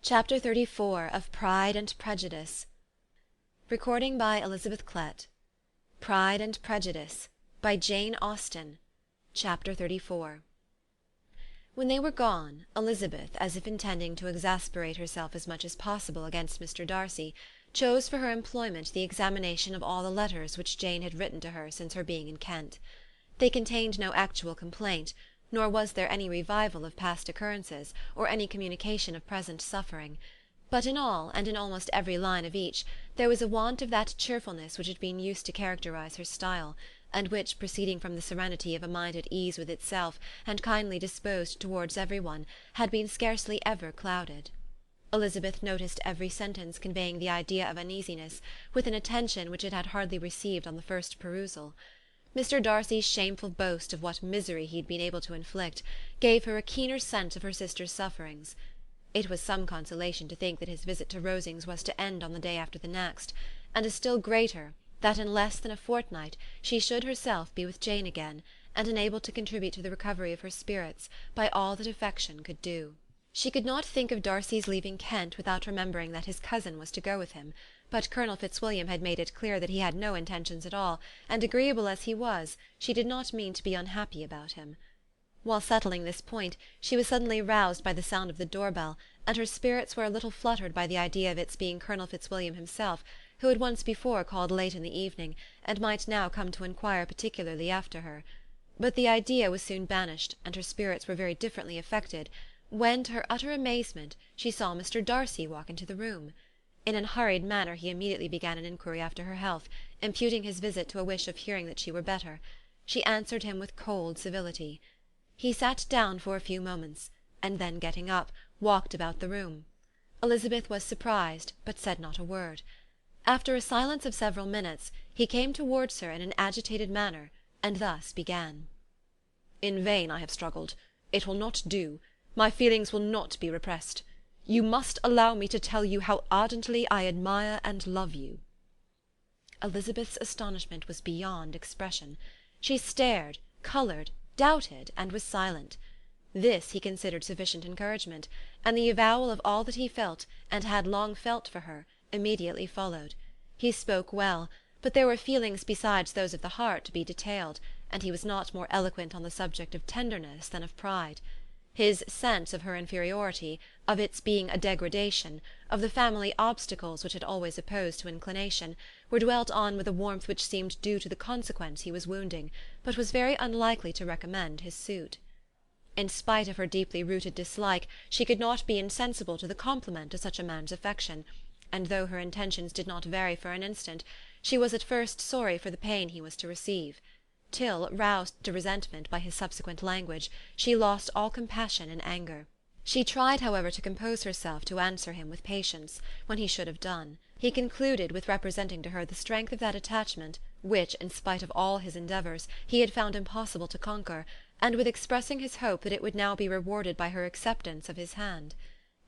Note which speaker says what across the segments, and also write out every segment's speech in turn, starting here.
Speaker 1: Chapter 34 of Pride and Prejudice. Recording by Elizabeth Klett. Pride and Prejudice by Jane Austen. Chapter 34. When they were gone, Elizabeth, as if intending to exasperate herself as much as possible against Mr. Darcy, chose for her employment the examination of all the letters which Jane had written to her since her being in Kent. They contained no actual complaint, nor was there any revival of past occurrences, or any communication of present suffering. But in all, and in almost every line of each, there was a want of that cheerfulness which had been used to characterize her style, and which, proceeding from the serenity of a mind at ease with itself, and kindly disposed towards every one, had been scarcely ever clouded. Elizabeth noticed every sentence conveying the idea of uneasiness, with an attention which it had hardly received on the first perusal. Mr. Darcy's shameful boast of what misery he had been able to inflict gave her a keener sense of her sister's sufferings. It was some consolation to think that his visit to Rosings was to end on the day after the next, and a still greater, that in less than a fortnight she should herself be with Jane again, and enabled to contribute to the recovery of her spirits by all that affection could do. She could not think of Darcy's leaving Kent without remembering that his cousin was to go with him, but Colonel Fitzwilliam had made it clear that he had no intentions at all, and agreeable as he was, she did not mean to be unhappy about him. While settling this point, she was suddenly roused by the sound of the door-bell, and her spirits were a little fluttered by the idea of its being Colonel Fitzwilliam himself, who had once before called late in the evening, and might now come to inquire particularly after her. But the idea was soon banished, and her spirits were very differently affected, when, to her utter amazement, she saw Mr. Darcy walk into the room. In an hurried manner he immediately began an inquiry after her health, imputing his visit to a wish of hearing that she were better. She answered him with cold civility. He sat down for a few moments, and then getting up, walked about the room. Elizabeth was surprised, but said not a word. After a silence of several minutes, he came towards her in an agitated manner, and thus began. "In vain I have struggled. It will not do. My feelings will not be repressed. You must allow me to tell you how ardently I admire and love you." Elizabeth's astonishment was beyond expression. She stared, coloured, doubted, and was silent. This he considered sufficient encouragement, and the avowal of all that he felt, and had long felt for her, immediately followed. He spoke well, but there were feelings besides those of the heart to be detailed, and he was not more eloquent on the subject of tenderness than of pride. His sense of her inferiority, of its being a degradation, of the family obstacles which had always opposed to inclination, were dwelt on with a warmth which seemed due to the consequence he was wounding, but was very unlikely to recommend his suit. In spite of her deeply rooted dislike, she could not be insensible to the compliment of such a man's affection, and though her intentions did not vary for an instant, she was at first sorry for the pain he was to receive, till, roused to resentment by his subsequent language, she lost all compassion in anger. She tried, however, to compose herself to answer him with patience, when he should have done. He concluded with representing to her the strength of that attachment, which, in spite of all his endeavours, he had found impossible to conquer, and with expressing his hope that it would now be rewarded by her acceptance of his hand.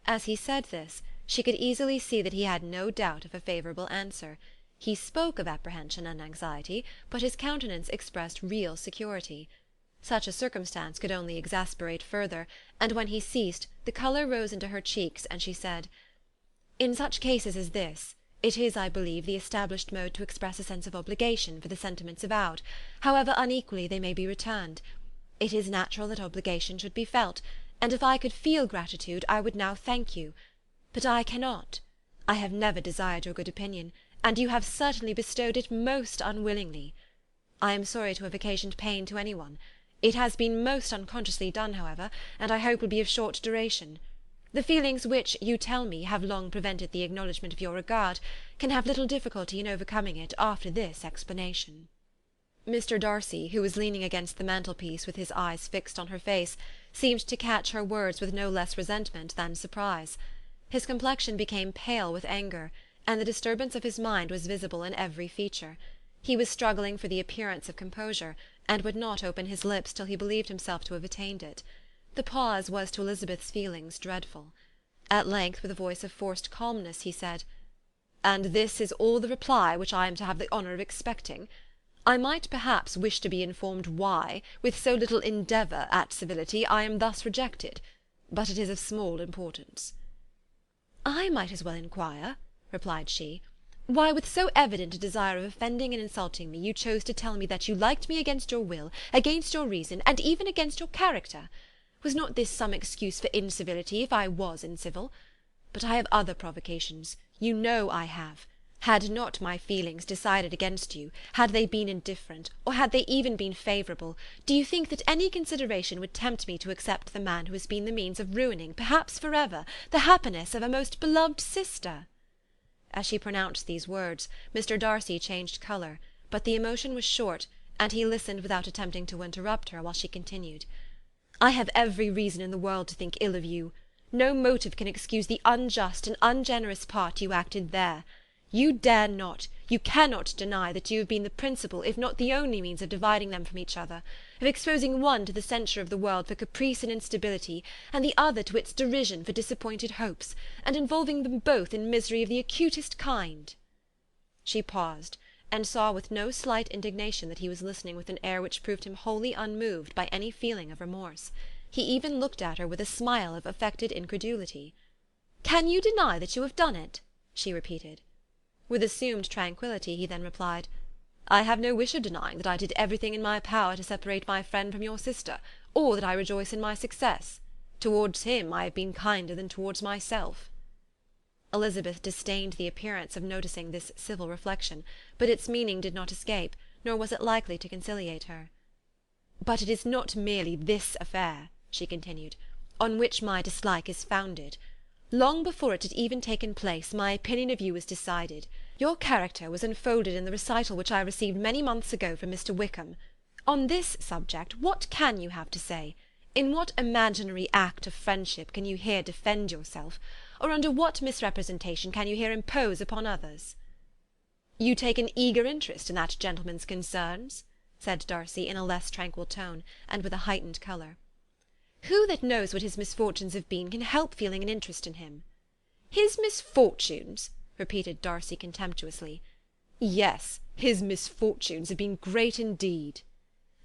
Speaker 1: As he said this, she could easily see that he had no doubt of a favourable answer. He spoke of apprehension and anxiety, but his countenance expressed real security. Such a circumstance could only exasperate further, and when he ceased, the colour rose into her cheeks, and she said, "In such cases as this, it is, I believe, the established mode to express a sense of obligation for the sentiments avowed, however unequally they may be returned. It is natural that obligation should be felt, and if I could feel gratitude, I would now thank you. But I cannot. I have never desired your good opinion, and you have certainly bestowed it most unwillingly. I am sorry to have occasioned pain to any one. It has been most unconsciously done, however, and I hope will be of short duration. The feelings which, you tell me, have long prevented the acknowledgment of your regard, can have little difficulty in overcoming it after this explanation." Mr. Darcy, who was leaning against the mantelpiece with his eyes fixed on her face, seemed to catch her words with no less resentment than surprise. His complexion became pale with anger, and the disturbance of his mind was visible in every feature. He was struggling for the appearance of composure, and would not open his lips till he believed himself to have attained it. The pause was to Elizabeth's feelings dreadful. At length, with a voice of forced calmness, he said, "And this is all the reply which I am to have the honour of expecting? I might perhaps wish to be informed why, with so little endeavour at civility, I am thus rejected, but it is of small importance." "I might as well inquire," replied she, "why with so evident a desire of offending and insulting me you chose to tell me that you liked me against your will, against your reason, and even against your character. Was not this some excuse for incivility, if I was incivil? But I have other provocations, you know I have. Had not my feelings decided against you, had they been indifferent, or had they even been favourable, do you think that any consideration would tempt me to accept the man who has been the means of ruining, perhaps for ever, the happiness of a most beloved sister?" As she pronounced these words, Mr. Darcy changed colour, but the emotion was short, and he listened without attempting to interrupt her while she continued. "I have every reason in the world to think ill of you. No motive can excuse the unjust and ungenerous part you acted there. You dare not, you cannot deny that you have been the principal, if not the only means of dividing them from each other, of exposing one to the censure of the world for caprice and instability, and the other to its derision for disappointed hopes, and involving them both in misery of the acutest kind." She paused, and saw with no slight indignation that he was listening with an air which proved him wholly unmoved by any feeling of remorse. He even looked at her with a smile of affected incredulity. "Can you deny that you have done it?" she repeated. With assumed tranquillity he then replied, "I have no wish of denying that I did everything in my power to separate my friend from your sister, or that I rejoice in my success. Towards him I have been kinder than towards myself." Elizabeth disdained the appearance of noticing this civil reflection, but its meaning did not escape, nor was it likely to conciliate her. "But it is not merely this affair," she continued, "on which my dislike is founded. Long before it had even taken place, my opinion of you was decided. Your character was unfolded in the recital which I received many months ago from Mr. Wickham. On this subject, what can you have to say? In what imaginary act of friendship can you here defend yourself? Or under what misrepresentation can you here impose upon others?" "You take an eager interest in that gentleman's concerns?" said Darcy in a less tranquil tone, and with a heightened colour. "Who that knows what his misfortunes have been can help feeling an interest in him?" "His misfortunes?" repeated Darcy contemptuously. "Yes, his misfortunes have been great indeed."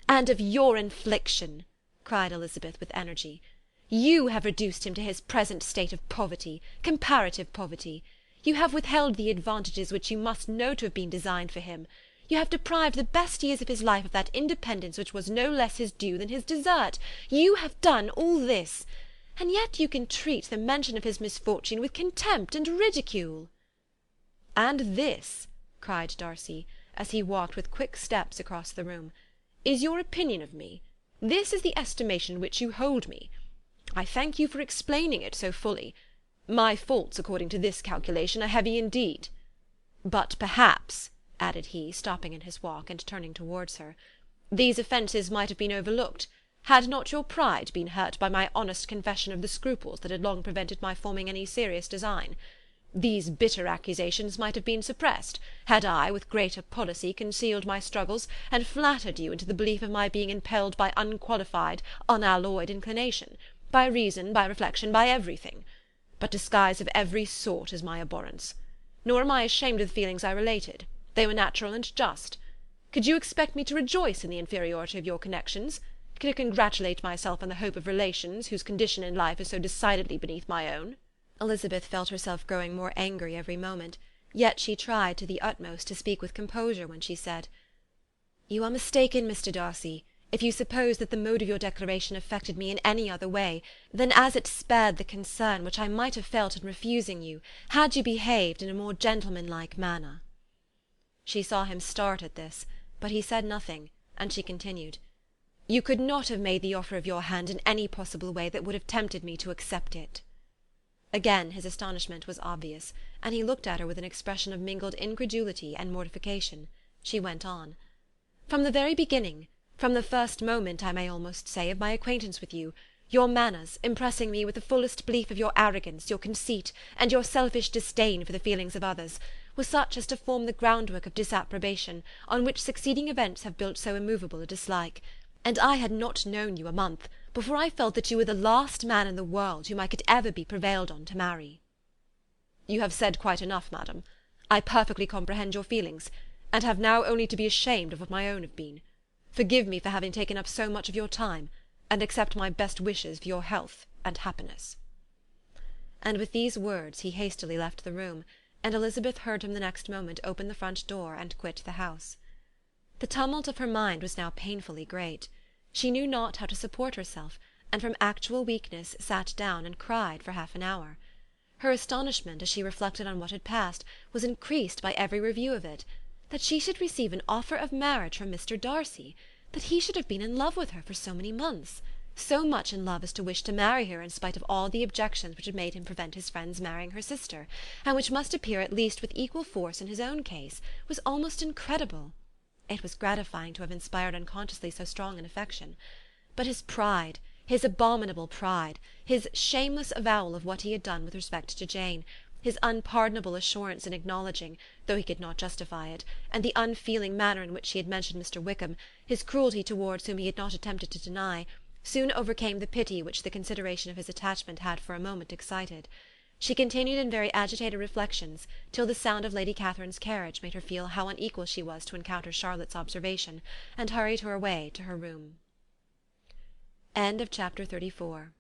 Speaker 1: "And of your infliction," cried Elizabeth with energy. "You have reduced him to his present state of poverty, comparative poverty. You have withheld the advantages which you must know to have been designed for him. You have deprived the best years of his life of that independence which was no less his due than his desert. You have done all this, and yet you can treat the mention of his misfortune with contempt and ridicule." "And this," cried Darcy, as he walked with quick steps across the room, "is your opinion of me? This is the estimation in which you hold me? I thank you for explaining it so fully. My faults, according to this calculation, are heavy indeed. But perhaps," added he, stopping in his walk and turning towards her, "these offences might have been overlooked, had not your pride been hurt by my honest confession of the scruples that had long prevented my forming any serious design. These bitter accusations might have been suppressed, had I, with greater policy, concealed my struggles, and flattered you into the belief of my being impelled by unqualified, unalloyed inclination, by reason, by reflection, by everything. But disguise of every sort is my abhorrence. Nor am I ashamed of the feelings I related. They were natural and just. Could you expect me to rejoice in the inferiority of your connections? Could I congratulate myself on the hope of relations whose condition in life is so decidedly beneath my own?" Elizabeth felt herself growing more angry every moment, yet she tried to the utmost to speak with composure when she said, "You are mistaken, Mr. Darcy, if you suppose that the mode of your declaration affected me in any other way than as it spared the concern which I might have felt in refusing you, had you behaved in a more gentlemanlike manner." She saw him start at this, but he said nothing, and she continued, "You could not have made the offer of your hand in any possible way that would have tempted me to accept it." Again his astonishment was obvious, and he looked at her with an expression of mingled incredulity and mortification. She went on, "From the very beginning, from the first moment, I may almost say, of my acquaintance with you, your manners, impressing me with the fullest belief of your arrogance, your conceit, and your selfish disdain for the feelings of others, were such as to form the groundwork of disapprobation, on which succeeding events have built so immovable a dislike. And I had not known you a month before I felt that you were the last man in the world whom I could ever be prevailed on to marry." "You have said quite enough, madam. I perfectly comprehend your feelings, and have now only to be ashamed of what my own have been. Forgive me for having taken up so much of your time, and accept my best wishes for your health and happiness." and with these words he hastily left the room, and Elizabeth heard him the next moment open the front door and quit the house. The tumult of her mind was now painfully great. She knew not how to support herself, and from actual weakness sat down and cried for half an hour. Her astonishment, as she reflected on what had passed, was increased by every review of it. That she should receive an offer of marriage from Mr. Darcy! That he should have been in love with her for so many months! So much in love as to wish to marry her in spite of all the objections which had made him prevent his friend's marrying her sister, and which must appear at least with equal force in his own case, was almost incredible. It was gratifying to have inspired unconsciously so strong an affection. But his pride, his abominable pride, his shameless avowal of what he had done with respect to Jane, his unpardonable assurance in acknowledging, though he could not justify it, and the unfeeling manner in which he had mentioned Mr. Wickham, his cruelty towards whom he had not attempted to deny, soon overcame the pity which the consideration of his attachment had for a moment excited. She continued in very agitated reflections, till the sound of Lady Catherine's carriage made her feel how unequal she was to encounter Charlotte's observation, and hurried her away to her room. Chapter 34